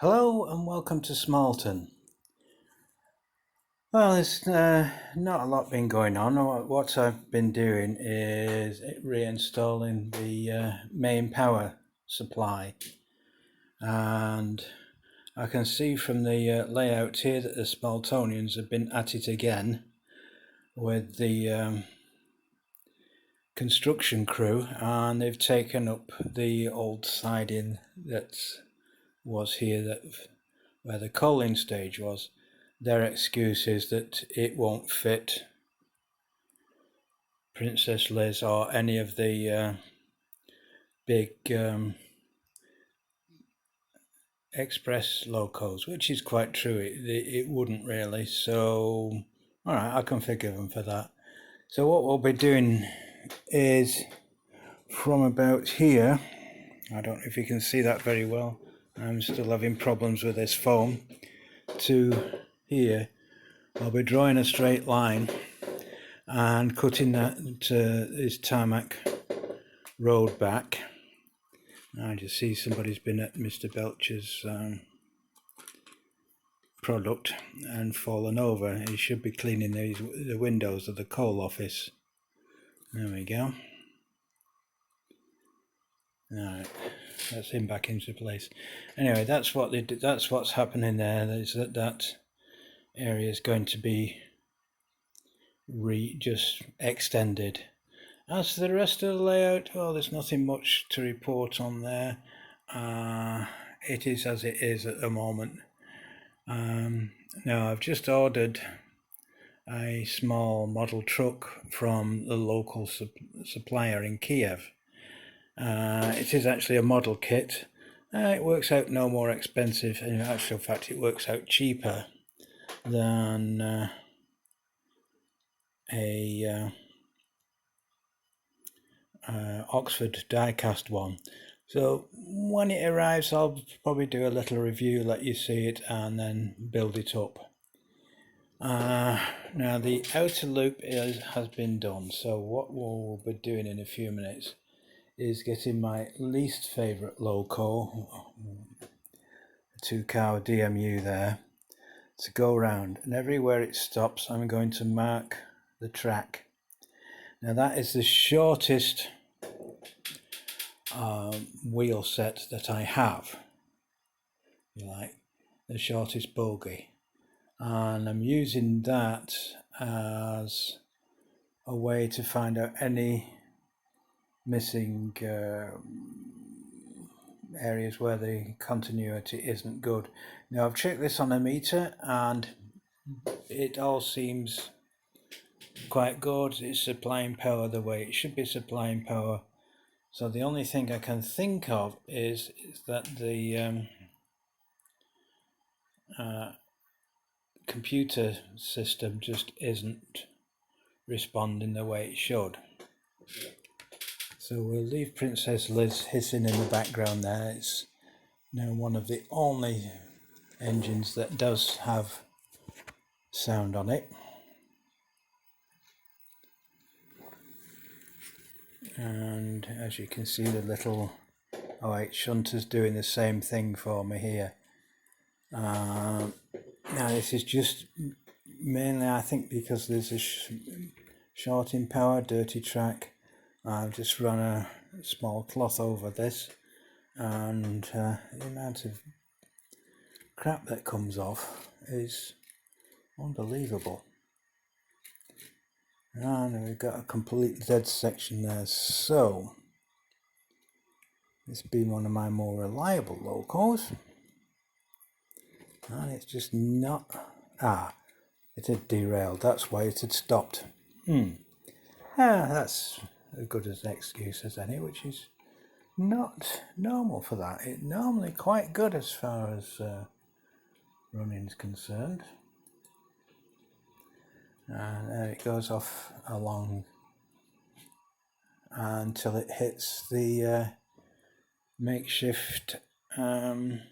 Hello and welcome to Smallton. Well, there's not a lot been going on. What I've been doing is reinstalling the main power supply, and I can see from the layout here that the Smalltonians have been at it again with the construction crew, and they've taken up the old siding that was here, where the coaling stage was. Their excuse is that it won't fit Princess Liz or any of the big express locos, which is quite true. It wouldn't really. So, all right, I can forgive them for that. So what we'll be doing is from about here. I don't know if you can see that very well. I'm still having problems with this phone. To here, I'll be drawing a straight line and cutting that to this tarmac road back. I just see somebody's been at Mr. Belcher's product and fallen over. He should be cleaning the windows of the coal office. There we go. Alright, that's him back into place. Anyway, that's what's happening there. Is that area is going to be just extended. As to the rest of the layout, well, there's nothing much to report on there. It is as it is at the moment. Now I've just ordered a small model truck from the local supplier in Kiev. It is actually a model kit. It works out no more expensive. In actual fact, it works out cheaper than a Oxford die-cast one. So when it arrives, I'll probably do a little review, let you see it, and then build it up. Now the outer loop has been done, so what we'll be doing in a few minutes is getting my least favourite loco, 2-cow DMU there, to go round, and everywhere it stops I'm going to mark the track. Now that is the shortest wheel set that I have, the shortest bogie, and I'm using that as a way to find out any missing areas where the continuity isn't good. Now I've checked this on a meter and it all seems quite good. It's supplying power the way it should be supplying power. So the only thing I can think of is that the computer system just isn't responding the way it should. So we'll leave Princess Liz hissing in the background there. It's now one of the only engines that does have sound on it. And as you can see, the little 08 shunter's doing the same thing for me here. Now this is just mainly, I think, because there's a short in power, dirty track. I've just run a small cloth over this, and the amount of crap that comes off is unbelievable. And we've got a complete dead section there, so this being one of my more reliable locos, and it's just not, it had derailed, that's why it had stopped. That's as good as an excuse as any, which is not normal for that. It's normally quite good as far as running is concerned. And there it goes off along until it hits the makeshift level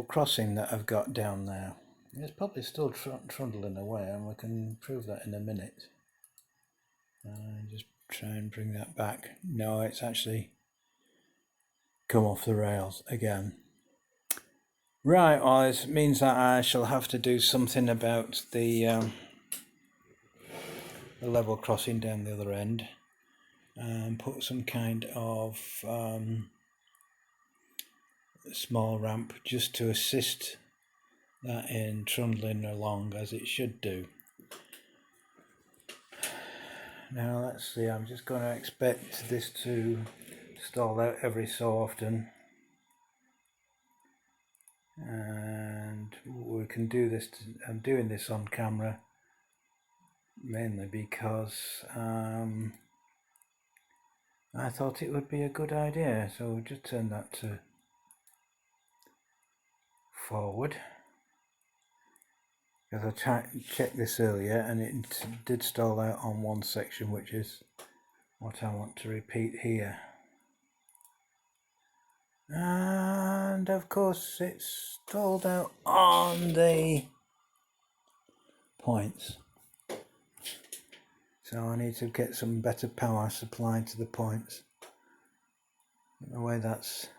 crossing that I've got down there. It's probably still trundling away, and we can prove that in a minute. Just try and bring that back. No, it's actually come off the rails again. Right, well, it means that I shall have to do something about the level crossing down the other end and put some kind of small ramp just to assist that in trundling along as it should do. Now let's see, I'm just going to expect this to stall out every so often, and we can do this. I'm doing this on camera mainly because I thought it would be a good idea, so we'll just turn that to forward, because I checked this earlier and it did stall out on one section, which is what I want to repeat here. And of course it's stalled out on the points, so I need to get some better power supplied to the points. The way that's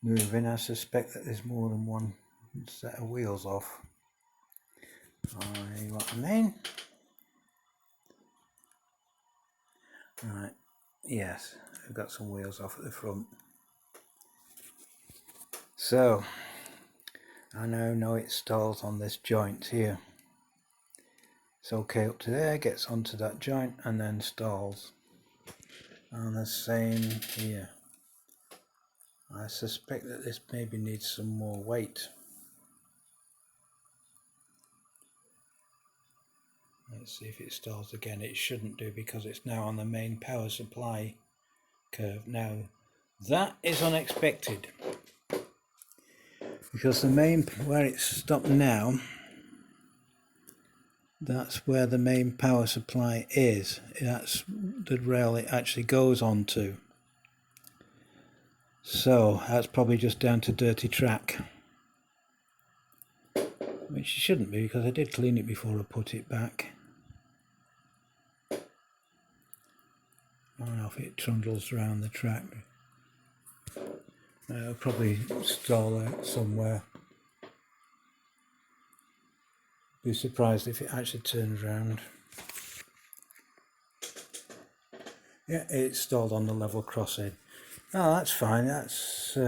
moving, I suspect that there's more than one set of wheels off. You know what I mean? Right, yes, I've got some wheels off at the front. So I now know it stalls on this joint here. It's okay up to there, gets onto that joint and then stalls. And the same here. I suspect that this maybe needs some more weight. Let's see if it stalls again. It shouldn't do because it's now on the main power supply curve. Now that is unexpected, because the main, where it's stopped now, that's where the main power supply is. That's the rail it actually goes onto. So that's probably just down to dirty track, which it shouldn't be because I did clean it before I put it back. I don't know if it trundles around the track. It'll probably stall out somewhere. Be surprised if it actually turns around. Yeah, it's stalled on the level crossing. Oh, that's fine. That's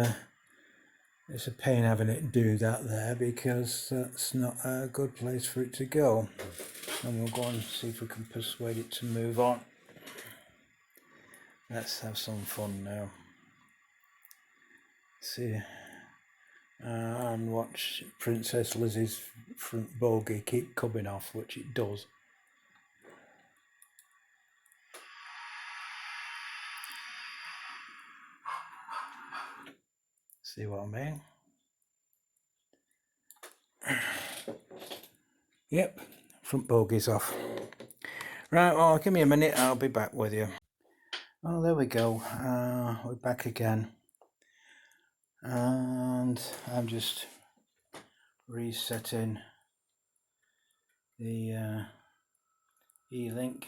it's a pain having it do that there, because that's not a good place for it to go. And we'll go and see if we can persuade it to move on. Let's have some fun now. See, and watch Princess Lizzie's front bogie keep coming off, which it does. See what I mean? Yep, front bogey's off. Right, well, give me a minute, I'll be back with you. Oh, there we go. We're back again. And I'm just resetting the E-link.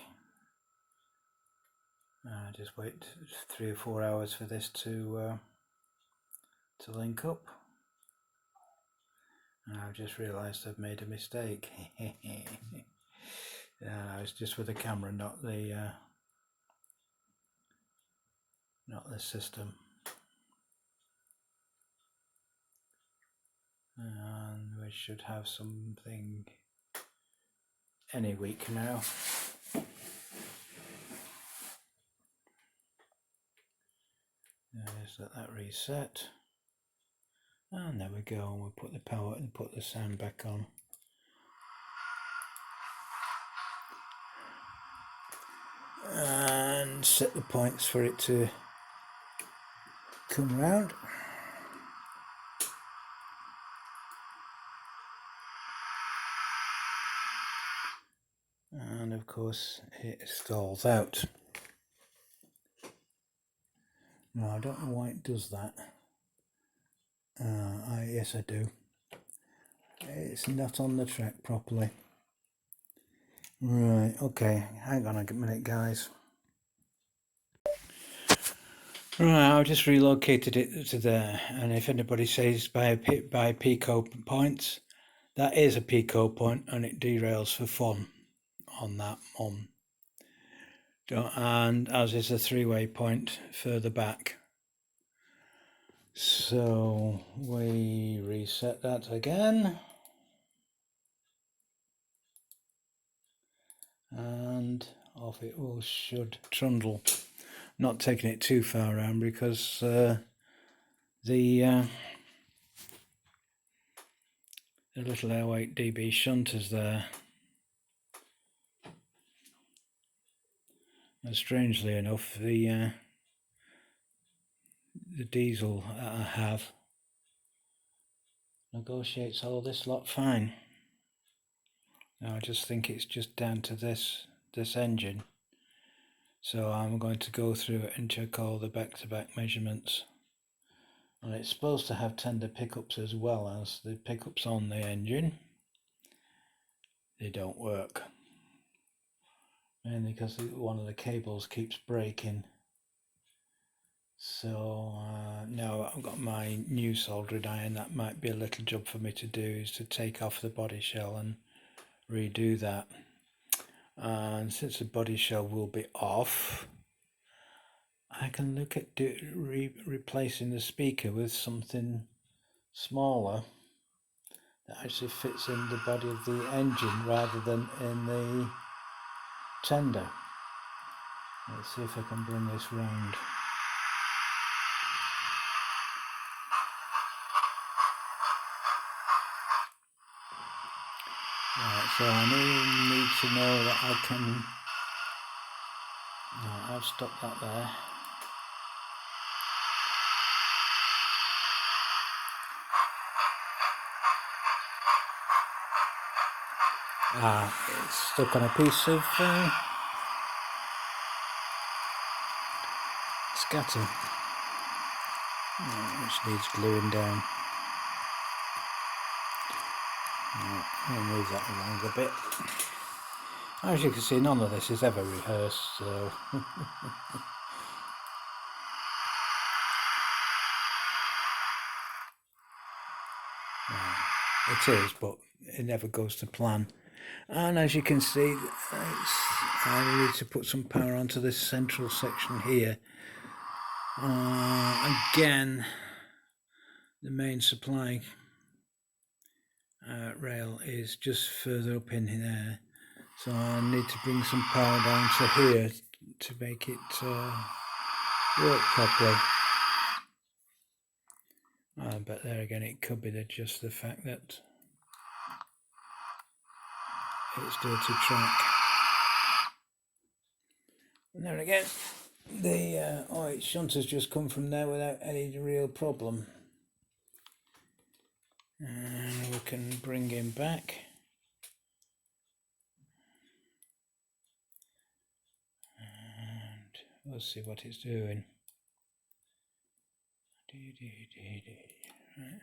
Just wait 3 or 4 hours for this to link up. And I've just realised I've made a mistake. It's just with the camera, not the system. And we should have something any week now. Just let that reset. And there we go, and we'll put the power and put the sound back on. And set the points for it to come round. And of course it stalls out. Now I don't know why it does that. Yes I do. It's not on the track properly. Right, okay, hang on a minute guys. Right, I've just relocated it to there, and if anybody says by Pico points, that is a Pico point, and it derails for fun on that one. And as is a three-way point further back. So we reset that again. And off it will should trundle. Not taking it too far around because the little 08 dB shunt is there. And strangely enough, the diesel I have negotiates all this lot fine. Now I just think it's just down to this engine. So I'm going to go through it and check all the back-to-back measurements. And it's supposed to have tender pickups as well as the pickups on the engine. They don't work. Mainly because one of the cables keeps breaking. So now I've got my new soldering iron. That might be a little job for me to do, is to take off the body shell and redo that. And since the body shell will be off, I can look at replacing the speaker with something smaller that actually fits in the body of the engine rather than in the tender. Let's see if I can bring this round. Right, so I need to know that I can. No, I've stopped that there. It's stuck on a piece of scatter, which needs gluing down. I'll move that along a bit. As you can see, none of this is ever rehearsed, so it is, but it never goes to plan. And as you can see, I need to put some power onto this central section here. Again, the main supply rail is just further up in there, so I need to bring some power down to here to make it work properly. But there again, it could be just the fact that it's dirty track. And there again, the shunt has just come from there without any real problem. And we can bring him back. And we'll see what it's doing. Right.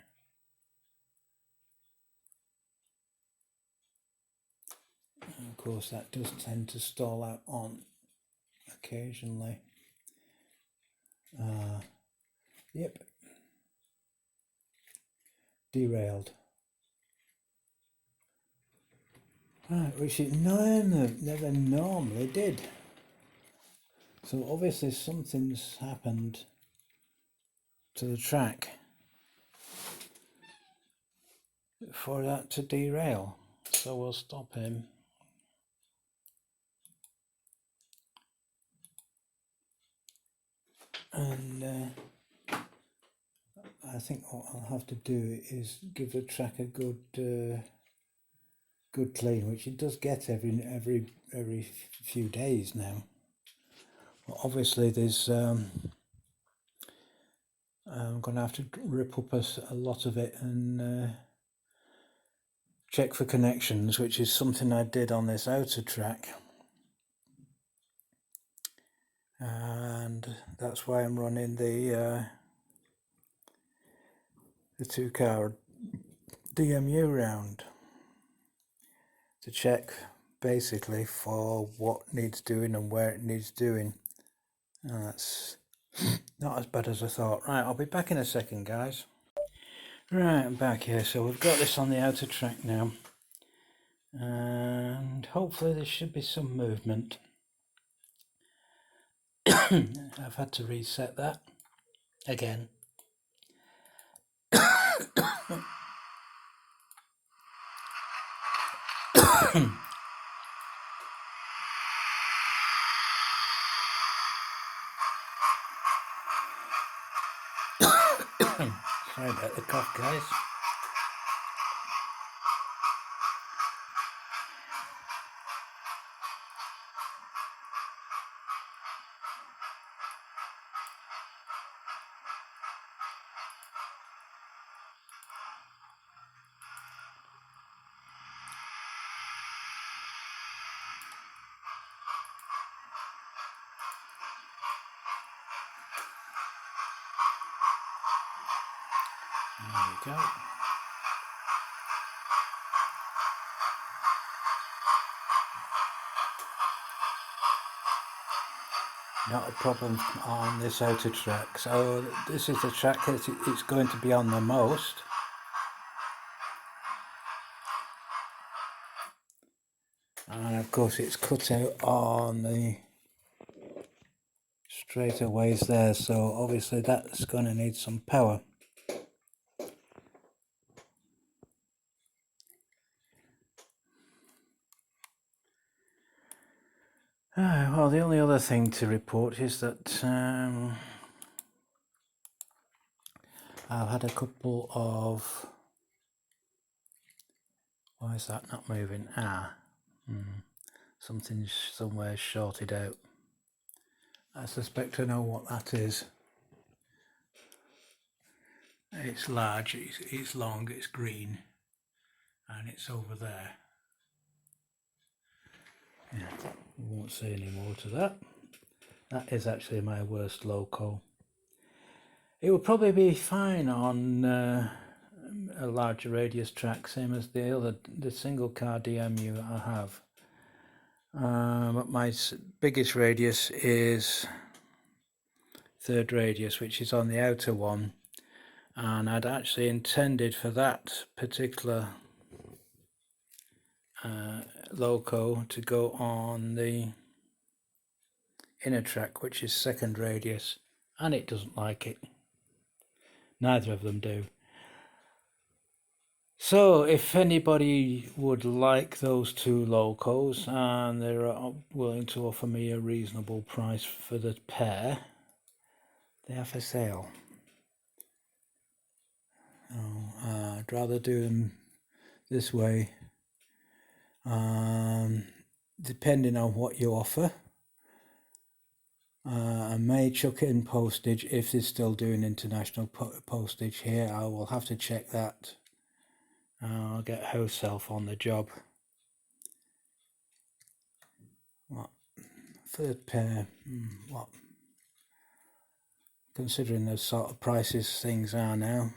And of course, that does tend to stall out on occasionally. Yep. Derailed. Right, which it never normally did. So obviously something's happened to the track for that to derail. So we'll stop him. And I think what I'll have to do is give the track a good clean, which it does get every few days now. But obviously there's I'm going to have to rip up a lot of it and check for connections, which is something I did on this outer track. And that's why I'm running the 2-car DMU round to check basically for what needs doing and where it needs doing. And that's Not as bad as I thought. Right, I'll be back in a second, guys. Right, I'm back here. So we've got this on the outer track now. And hopefully there should be some movement. I've had to reset that again. Sorry about the cough, guys. There we go. Not a problem on this outer track. So this is the track that it's going to be on the most. And of course it's cut out on the straightaways there, so obviously that's going to need some power. Well, the only other thing to report is that I've had a couple of... Why is that not moving? Something's somewhere shorted out. I suspect I know what that is. It's large, it's long, it's green, and it's over there. Yeah, we won't say any more to that. That is actually my worst loco. It would probably be fine on a larger radius track, same as the single car DMU I have. But my biggest radius is third radius, which is on the outer one, and I'd actually intended for that particular loco to go on the inner track, which is second radius, and it doesn't like it. Neither of them do. So if anybody would like those two locos and they're willing to offer me a reasonable price for the pair, they are for sale. I'd rather do them this way, depending on what you offer. I may chuck in postage if they're still doing international postage here. I will have to check that. I'll get house elf on the job. What? Third pair, what? Considering the sort of prices things are now,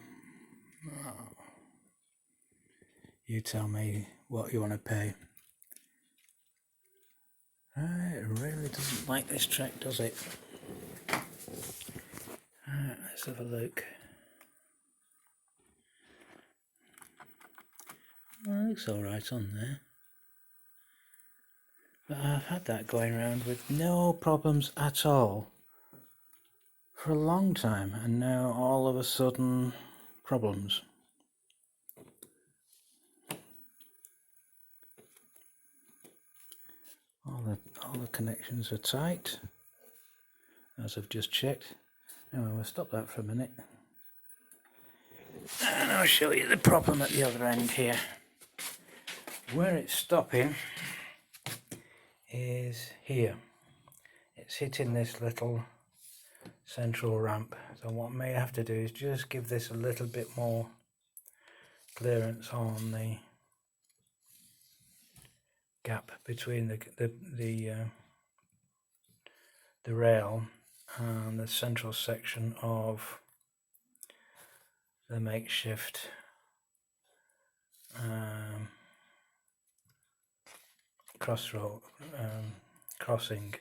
you tell me what you want to pay. It really doesn't like this track, does it? Let's have a look. Well, it looks alright on there. But I've had that going around with no problems at all for a long time, and now all of a sudden problems. All the connections are tight, as I've just checked. Anyway, we'll stop that for a minute, and I'll show you the problem at the other end here. Where it's stopping is here. It's hitting this little central ramp, so what I may have to do is just give this a little bit more clearance on the gap between the rail and the central section of the makeshift crossing,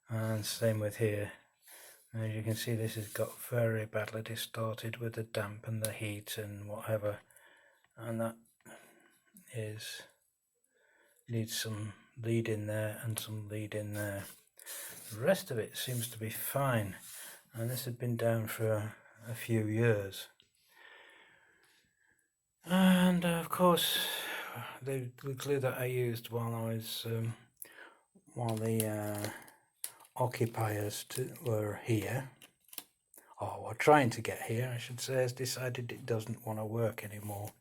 and same with here. As you can see, this has got very badly distorted with the damp and the heat and whatever, and that needs some lead in there and some lead in there. The rest of it seems to be fine, and this had been down for a few years. And of course, the glue that I used while I was while the occupiers were here, or were trying to get here, I should say, has decided it doesn't want to work anymore.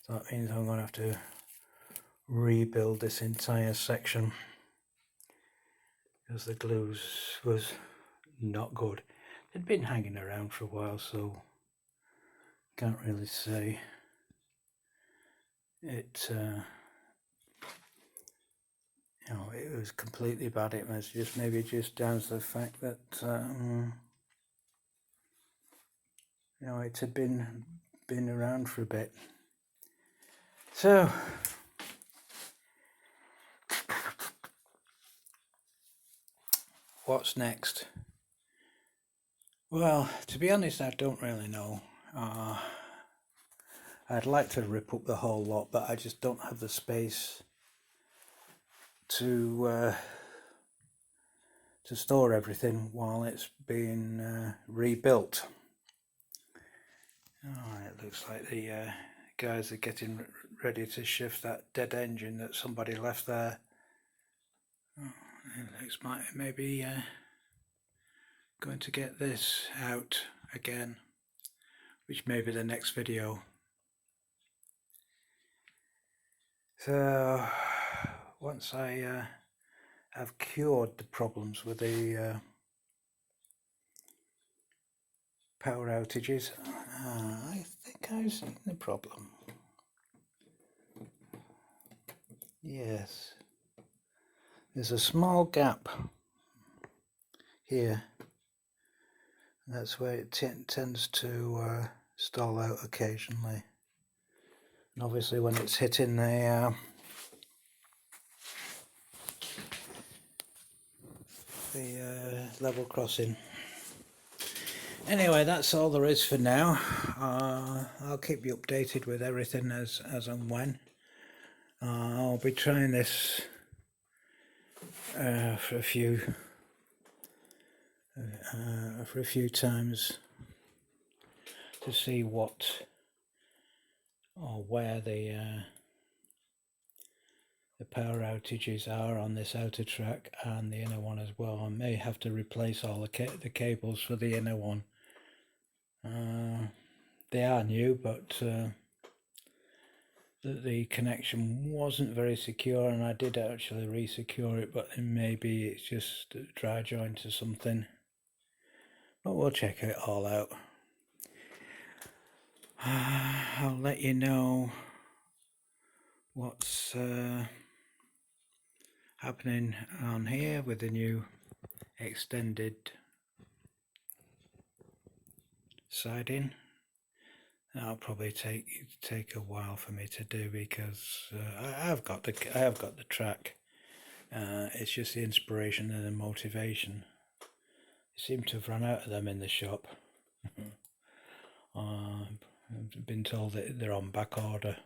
So that means I'm going to have to rebuild this entire section, because the glue was not good. It'd been hanging around for a while, so can't really say it you know, it was completely bad. It was just maybe just down to the fact that you know, it had been around for a bit. So what's next? Well, to be honest, I don't really know. I'd like to rip up the whole lot, but I just don't have the space to store everything while it's being rebuilt. Oh, it looks like the guys are getting ready to shift that dead engine that somebody left there. Oh, it looks like maybe going to get this out again, which may be the next video. So once I have cured the problems with the power outages, I think I've seen the problem. Yes, there's a small gap here. That's where it tends to stall out occasionally. And obviously when it's hitting the level crossing. Anyway, that's all there is for now. I'll keep you updated with everything as and when. I'll be trying this for a few times to see what or where the power outages are on this outer track and the inner one as well. I may have to replace all the cables for the inner one. They are new, but the connection wasn't very secure, and I did actually re-secure it, but maybe it's just a dry joint or something. But we'll check it all out. I'll let you know what's happening on here with the new extended siding. That'll probably take a while for me to do, because I have got the track. It's just the inspiration and the motivation. I seem to have run out of them in the shop. I've been told that they're on back order.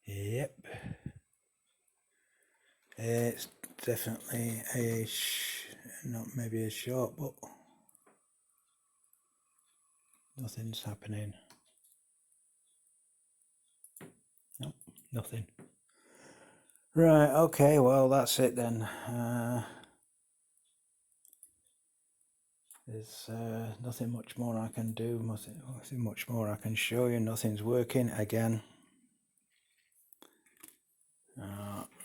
Yep, it's definitely not maybe a short, but nothing's happening. Nope, nothing. Right, okay, well that's it then. There's nothing much more I can do, nothing much more I can show you. Nothing's working again.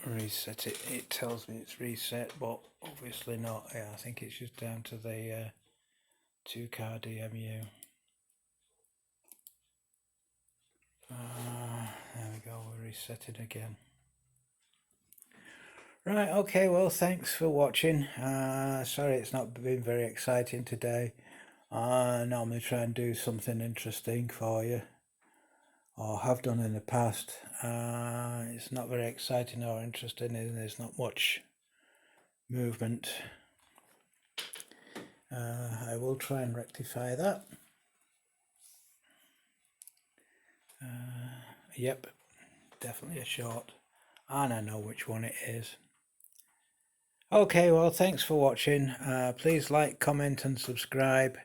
Reset it. It tells me it's reset, but obviously not. Yeah, I think it's just down to the 2-car DMU. There we go, we'll reset it again. Right, okay, well thanks for watching. Sorry it's not been very exciting today. I normally try and do something interesting for you, or have done in the past. It's not very exciting or interesting, and there's not much movement. I will try and rectify that. Yep, definitely a short, and I know which one it is. Okay, well, thanks for watching. Please like, comment and subscribe.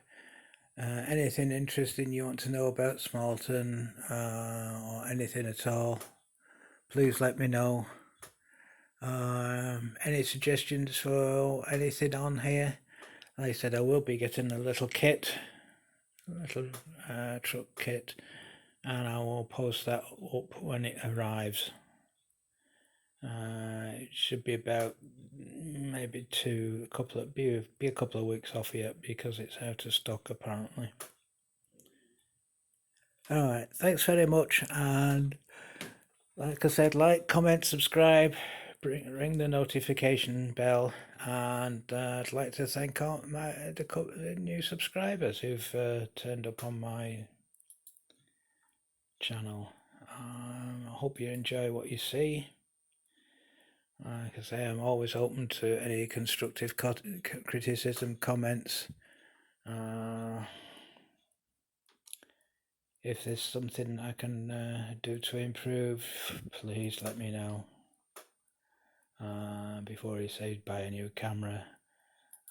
Anything interesting you want to know about Smallton, or anything at all, please let me know. Any suggestions for anything on here? Like I said, I will be getting a little kit, a little truck kit, and I will post that up when it arrives. It should be about maybe a couple of weeks off yet because it's out of stock apparently. Alright, thanks very much, and like I said, like, comment, subscribe, ring the notification bell, and I'd like to thank all the new subscribers who've turned up on my channel. I hope you enjoy what you see. Like I say, I'm always open to any constructive criticism, comments. If there's something I can do to improve, please let me know. Before you say buy a new camera,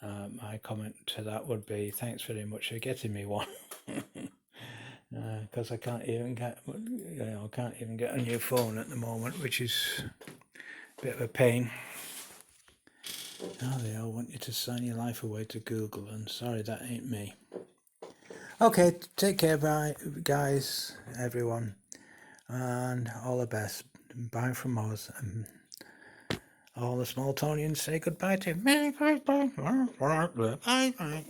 my comment to that would be thanks very much for getting me one. Because I can't even get a new phone at the moment, which is a bit of a pain. Oh, they all want you to sign your life away to Google, and sorry, that ain't me. Okay, take care, bye, guys, everyone, and all the best. Bye from Oz, and all the Smalltonians say goodbye to me. Bye, bye, bye, bye.